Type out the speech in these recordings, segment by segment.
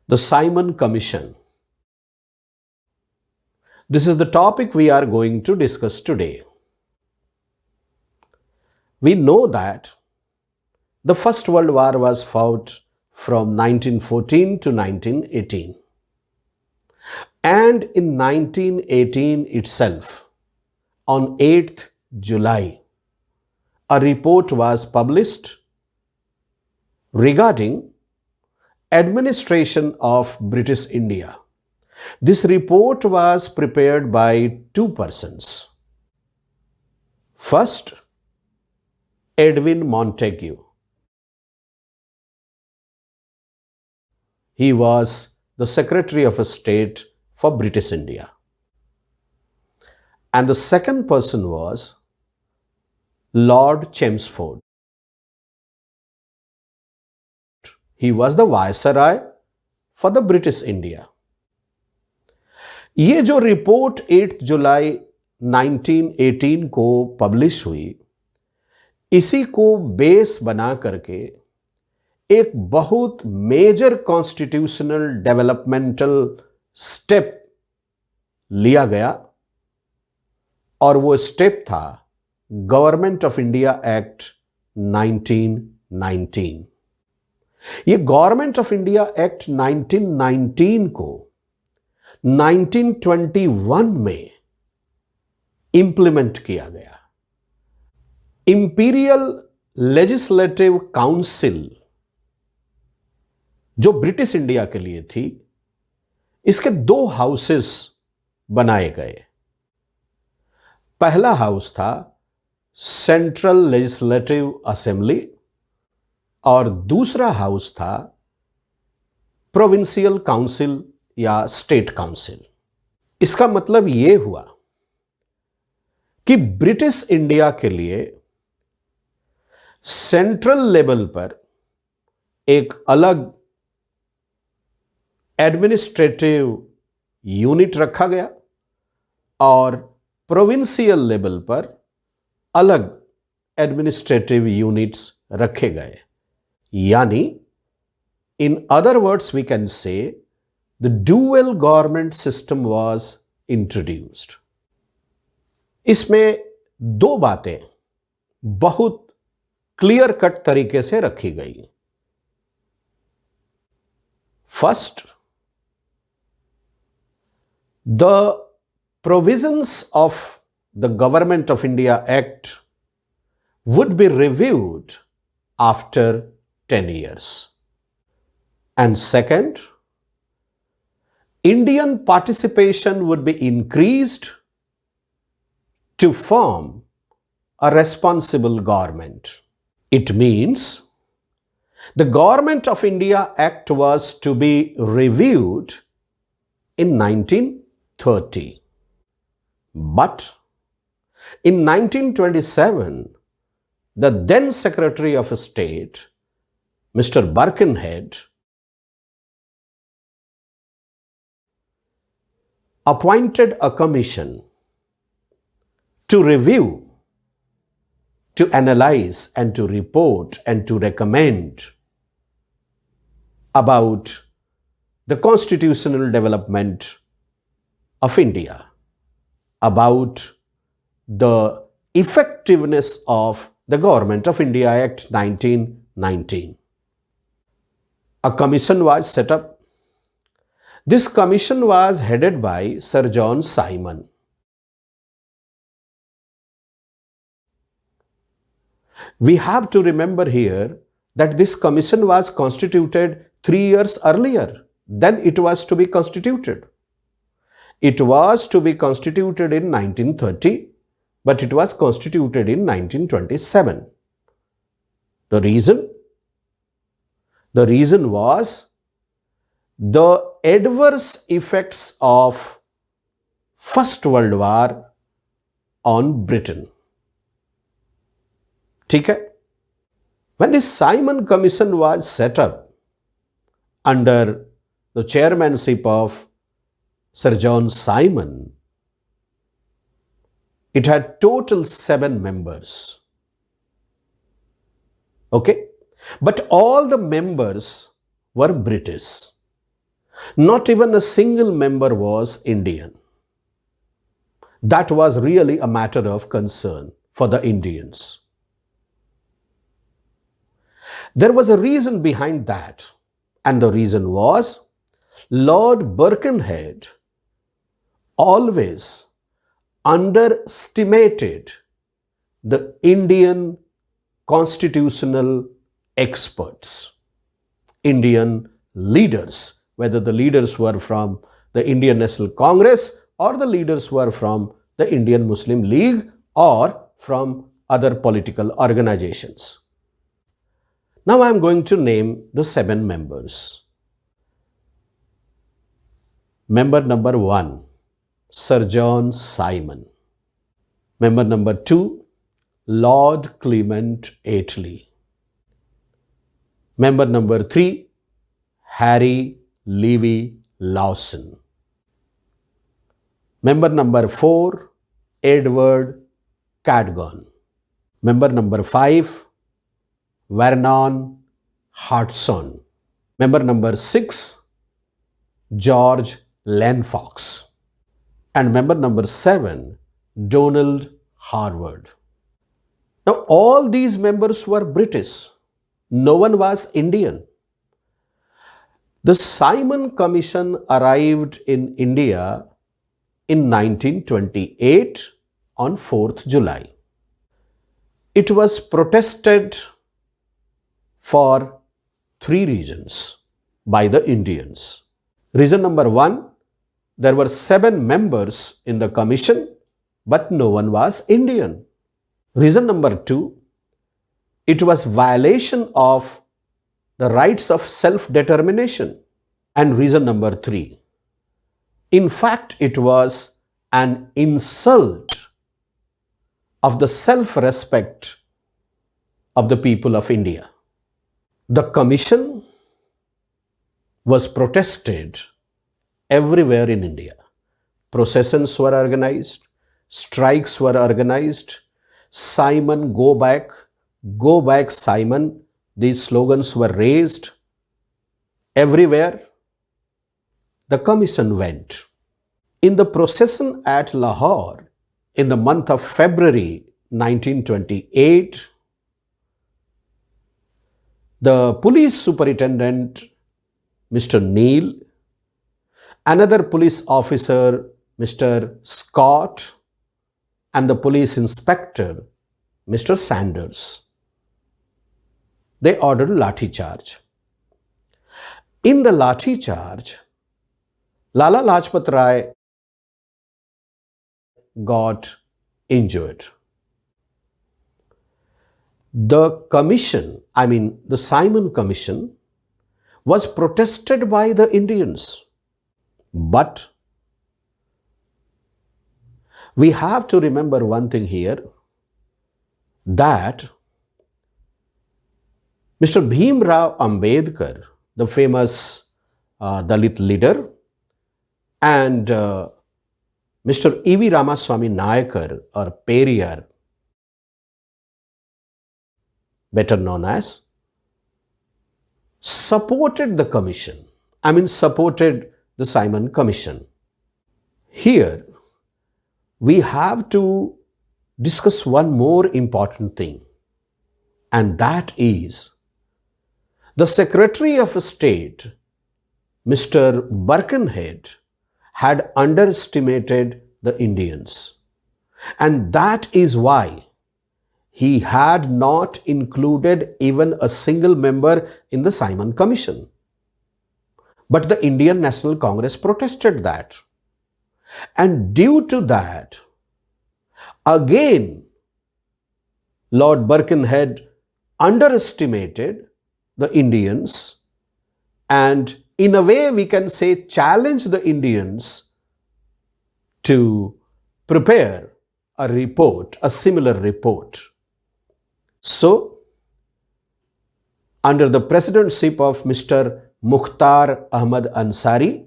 The Simon Commission. This is the topic we are going to discuss today. We know that the First World War was fought from 1914 to 1918. And in 1918 itself, on 8th July, a report was published regarding administration of British India. This report was prepared by two persons. First, Edwin Montagu. He was the Secretary of State for British India. And the second person was Lord Chelmsford. He was the Viceroy for the British India. ये जो report 8 जुलाई 1918 को publish हुई, इसी को base बना करके एक बहुत मेजर कॉन्स्टिट्यूशनल डेवलपमेंटल स्टेप लिया गया और वो स्टेप था गवर्नमेंट ऑफ इंडिया एक्ट 1919। ये गवर्नमेंट ऑफ इंडिया एक्ट 1919 को 1921 में इंप्लीमेंट किया गया। इंपीरियल लेजिस्लेटिव काउंसिल जो ब्रिटिश इंडिया के लिए थी, इसके दो हाउसेस बनाए गए। पहला हाउस था सेंट्रल लेजिस्लेटिव असेंबली और दूसरा हाउस था प्रोविंशियल काउंसिल या स्टेट काउंसिल। इसका मतलब यह हुआ कि ब्रिटिश इंडिया के लिए सेंट्रल लेवल पर एक अलग एडमिनिस्ट्रेटिव यूनिट रखा गया और प्रोविंशियल लेवल पर अलग एडमिनिस्ट्रेटिव यूनिट्स रखे गए। यानी in other words we can say the dual government system was introduced. इसमें दो बातें बहुत क्लियर कट तरीके से रखी गई। First, the provisions of the Government of India Act would be reviewed after 10 years. And second, Indian participation would be increased to form a responsible government. It means the Government of India Act was to be reviewed in 1930. But in 1927, the then Secretary of State, Mr. Birkenhead, appointed a commission to review, to analyze and to report and to recommend about the constitutional development of India, about the effectiveness of the Government of India Act 1919. A commission was set up. This commission was headed by Sir John Simon. We have to remember here that this commission was constituted 3 years earlier than it was to be constituted. It was to be constituted in 1930, but it was constituted in 1927. The reason was the adverse effects of First World War on Britain. ठीक है? When the Simon Commission was set up under the chairmanship of Sir John Simon, it had total 7 members. Okay? But all the members were British. Not even a single member was Indian. That was really a matter of concern for the Indians. There was a reason behind that, and the reason was Lord Birkenhead always underestimated the Indian constitutional experts, Indian leaders, whether the leaders were from the Indian National Congress or the leaders were from the Indian Muslim League or from other political organizations. Now I am going to name the 7 members. Member number 1, Sir John Simon. Member number 2, Lord Clement Attlee. Member number 3, Harry Levy Lawson. Member number 4, Edward Cadogan. Member number 5, Vernon Hartson. Member number 6, George Lennox. And member number 7, Donald Harvard. Now, all these members were British. No one was Indian. The Simon Commission arrived in India in 1928 on 4th July. It was protested for 3 reasons by the Indians. Reason number 1, there were 7 members in the commission, but no one was Indian. Reason number 2, it was violation of the rights of self-determination. And reason number 3, in fact, it was an insult of the self-respect of the people of India. The commission was protested everywhere in India. Processions were organized, strikes were organized, Simon, go back Simon. These slogans were raised everywhere. The commission went. In the procession at Lahore in the month of February 1928, the police superintendent, Mr. Neil, another police officer, Mr. Scott, and the police inspector, Mr. Sanders, they ordered lathi charge. In the lathi charge, Lala Lajpat Rai got injured. The commission, the Simon Commission, was protested by the Indians. But we have to remember one thing here, that Mr. Bhim Rao Ambedkar, the famous Dalit leader, and Mr. E.V. Ramaswamy Nayakar, or Periyar, better known as, supported the commission. Supported the Simon Commission. Here, we have to discuss one more important thing, and that is the Secretary of State, Mr. Birkenhead, had underestimated the Indians. And that is why he had not included even a single member in the Simon Commission. But the Indian National Congress protested that. And due to that, again, Lord Birkenhead underestimated the Indians, and in a way we can say challenged the Indians to prepare a report, a similar report. So, under the presidency of Mr. Mukhtar Ahmad Ansari,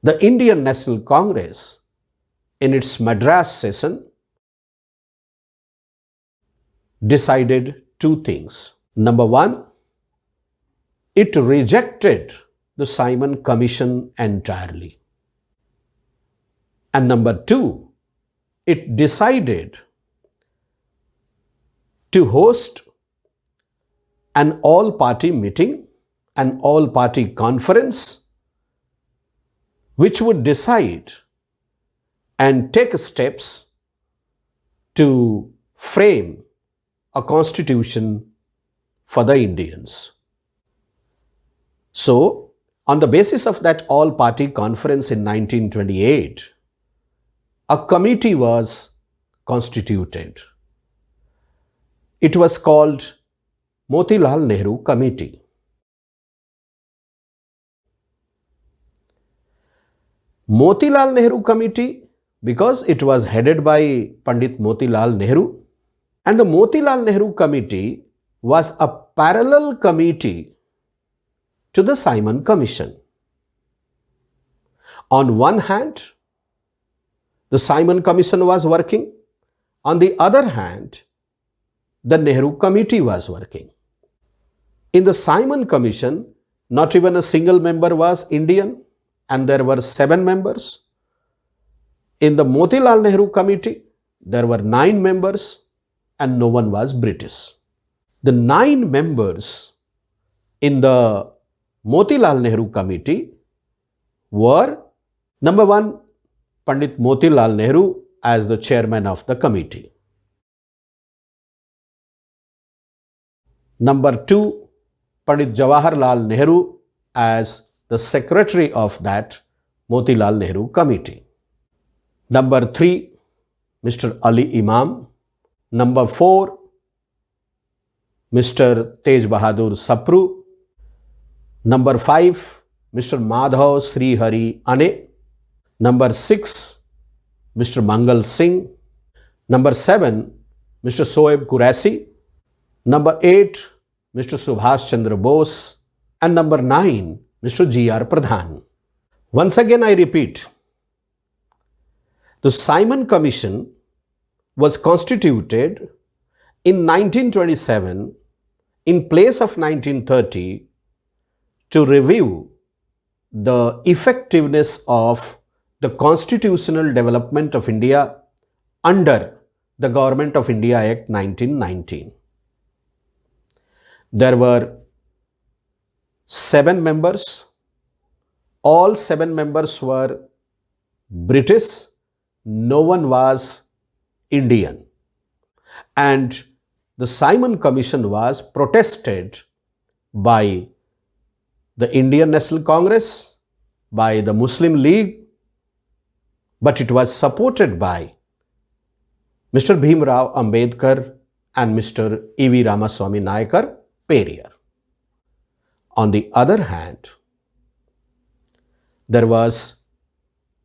the Indian National Congress, in its Madras session, decided 2 things. Number 1, it rejected the Simon Commission entirely. And number two, it decided to host an all-party meeting, an all-party conference, which would decide and take steps to frame a constitution for the Indians. So, on the basis of that all-party conference in 1928, a committee was constituted. It was called Motilal Nehru Committee. Motilal Nehru Committee because it was headed by Pandit Motilal Nehru, and the Motilal Nehru Committee was a parallel committee to the Simon Commission. On one hand, the Simon Commission was working. On the other hand, the Nehru Committee was working. In the Simon Commission, not even a single member was Indian, and there were 7 members. In the Motilal Nehru Committee, there were 9 members and no one was British. The 9 members in the Motilal Nehru Committee were, number 1, Pandit Motilal Nehru as the chairman of the committee. Number 2, Pandit Jawaharlal Nehru as the secretary of that Motilal Nehru Committee. Number 3, Mr. Ali Imam. Number 4, Mr. Tej Bahadur Sapru. Number 5, Mr. Madhav Sri Hari Ane. Number 6, Mr. Mangal Singh. Number 7, Mr. Soeb Qureshi. Number 8, Mr. Subhash Chandra Bose. And number 9, Mr. G.R. Pradhan. Once again I repeat, the Simon Commission was constituted in 1927 in place of 1930 to review the effectiveness of the constitutional development of India under the Government of India Act 1919. There were 7 members. All 7 members were British. No one was Indian. And the Simon Commission was protested by the Indian National Congress, by the Muslim League, but it was supported by Mr. Bhim Rao Ambedkar and Mr. E.V. Ramaswamy Nayakar Periyar. On the other hand, there was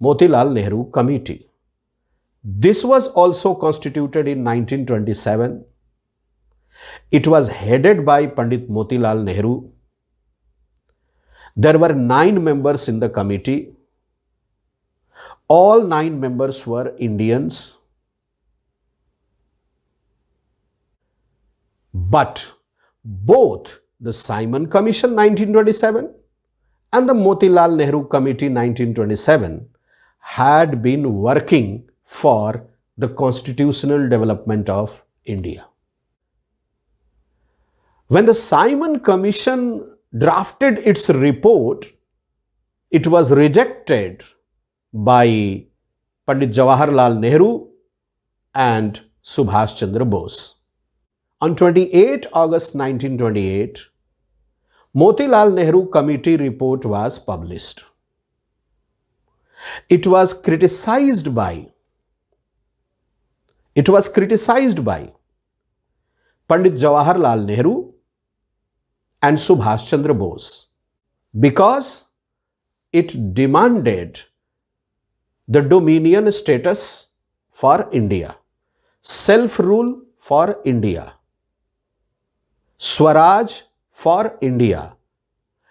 Motilal Nehru Committee. This was also constituted in 1927. It was headed by Pandit Motilal Nehru. There were 9 members in the committee. All 9 members were Indians. But both the Simon Commission 1927 and the Motilal Nehru Committee 1927 had been working for the constitutional development of India. When the Simon Commission drafted its report, it was rejected by Pandit Jawaharlal Nehru and Subhash Chandra Bose. On 28 August 1928, Motilal Nehru Committee report was published. It was criticized by Pandit Jawaharlal Nehru and Subhash Chandra Bose because it demanded the dominion status for India, self-rule for India, Swaraj for India.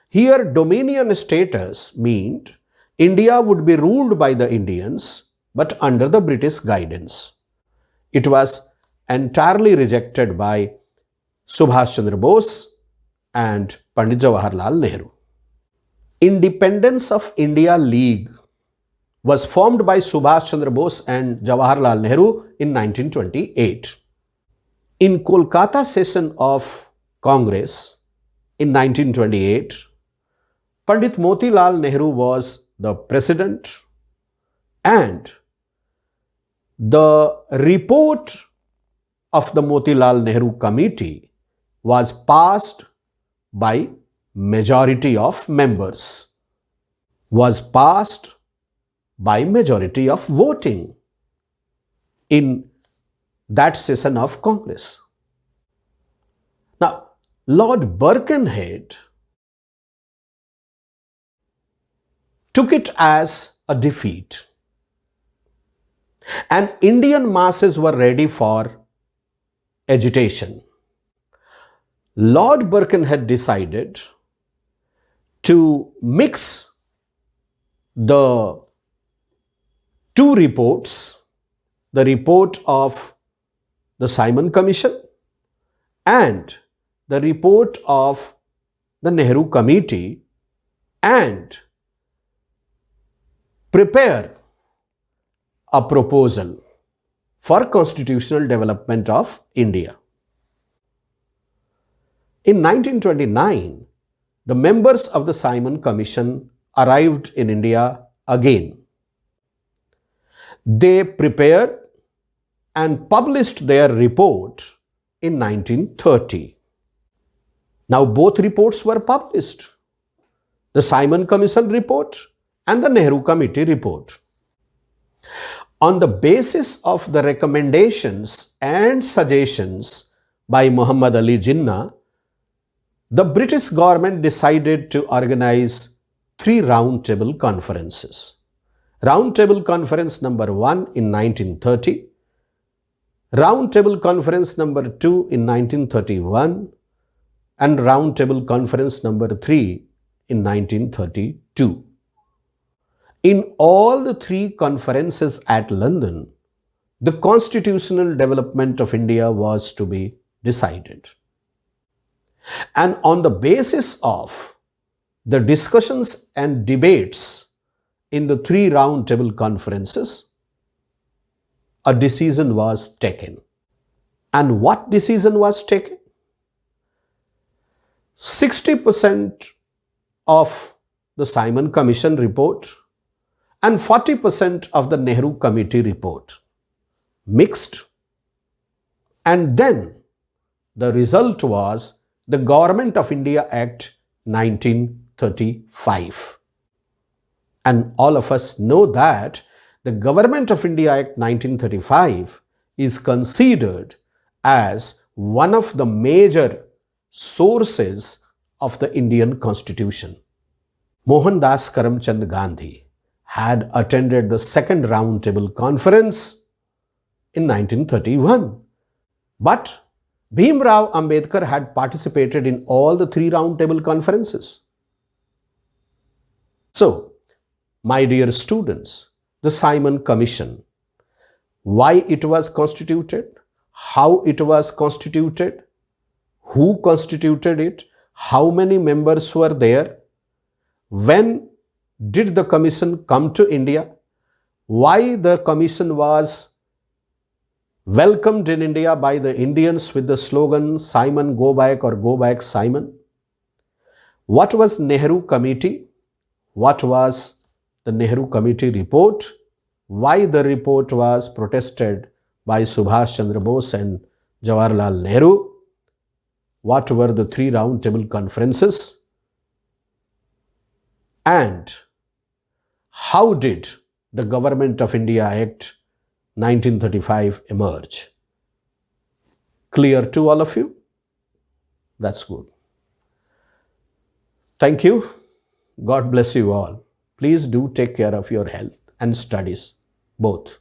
Here dominion status meant India would be ruled by the Indians but under the British guidance. It was entirely rejected by Subhash Chandra Bose and Pandit Jawaharlal Nehru. Independence of India League was formed by Subhash Chandra Bose and Jawaharlal Nehru in 1928. In Kolkata session of Congress in 1928, Pandit Motilal Nehru was the president, and the report of the Motilal Nehru Committee was passed by majority of members, was passed by majority of voting in that session of Congress. Now, Lord Birkenhead took it as a defeat, and Indian masses were ready for agitation. Lord Birkenhead decided to mix the two reports, the report of the Simon Commission and the report of the Nehru Committee, and prepare a proposal for constitutional development of India. In 1929, the members of the Simon Commission arrived in India again. They prepared and published their report in 1930. Now both reports were published, the Simon Commission report and the Nehru Committee report. On the basis of the recommendations and suggestions by Muhammad Ali Jinnah, the British government decided to organize 3 roundtable conferences. Roundtable Conference number 1 in 1930, Roundtable Conference number 2 in 1931, and Roundtable Conference number 3 in 1932. In all the 3 conferences at London, the constitutional development of India was to be decided. And on the basis of the discussions and debates in the 3 roundtable conferences, a decision was taken. And what decision was taken? 60% of the Simon Commission report and 40% of the Nehru Committee report mixed, and then the result was the Government of India Act 1935. And all of us know that the Government of India Act 1935 is considered as one of the major sources of the Indian Constitution. Mohandas Karamchand Gandhi had attended the second roundtable conference in 1931, but Bhimrao Ambedkar had participated in all the 3 roundtable conferences. So, my dear students, the Simon Commission, why it was constituted, how it was constituted, who constituted it, how many members were there, when did the commission come to India, why the commission was welcomed in India by the Indians with the slogan Simon go back or go back Simon, what was Nehru Committee, what was the Nehru Committee report, why the report was protested by Subhash Chandra Bose and Jawaharlal Nehru, what were the 3 roundtable conferences, and how did the Government of India Act 1935 emerge? Clear to all of you? That's good. Thank you. God bless you all. Please do take care of your health and studies both.